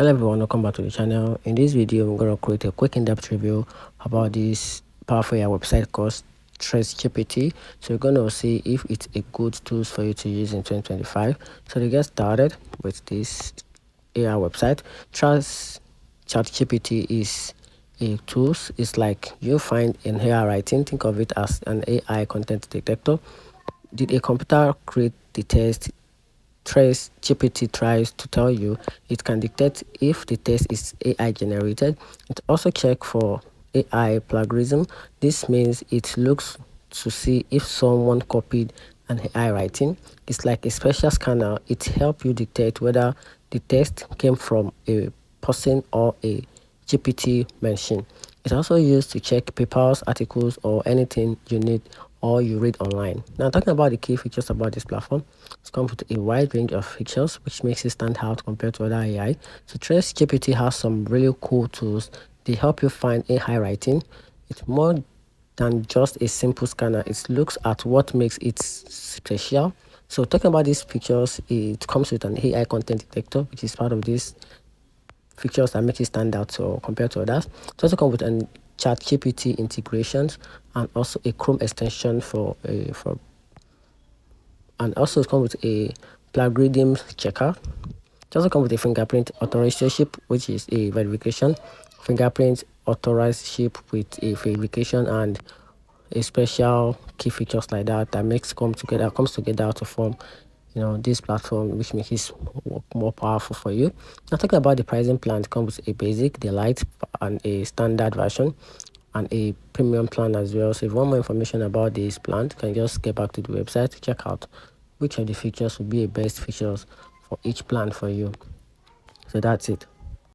Hello everyone, welcome back to the channel. In this video, I'm going to create a quick in-depth review about this powerful AI website called TraceGPT. So we're going to see if it's a good tool for you to use in 2025. So to get started with this AI website, ChatGPT is a tool. It's like you find in AI writing, think of it as an AI content detector. Did a computer create the text? TraceGPT tries to tell you it can detect if the text is AI generated. It also checks for AI plagiarism. This means it looks to see if someone copied an AI writing. It's like a special scanner. It helps you detect whether the text came from a person or a GPT machine. It's also used to check papers, articles, or anything you need or you read online. Now, talking about the key features about this platform, it's come with a wide range of features, which makes it stand out compared to other AI. So, TraceGPT has some really cool tools. They help you find AI writing. It's more than just a simple scanner. It looks at what makes it special. So, talking about these features, it comes with an AI content detector, which is part of this features that make it stand out or compared to others. It also comes with an ChatGPT integrations and also a Chrome extension and also it comes with a plagiarism checker. It also comes with a fingerprint authorship, which is a verification, fingerprint authorship with a verification and a special key features like that comes together to form this platform, which makes it more powerful for you. Now talking about the pricing plan, it comes with a basic, the light, and a standard version, and a premium plan as well. So if you want more information about this plan, you can just get back to the website to check out which of the features will be the best features for each plan for you. So that's it.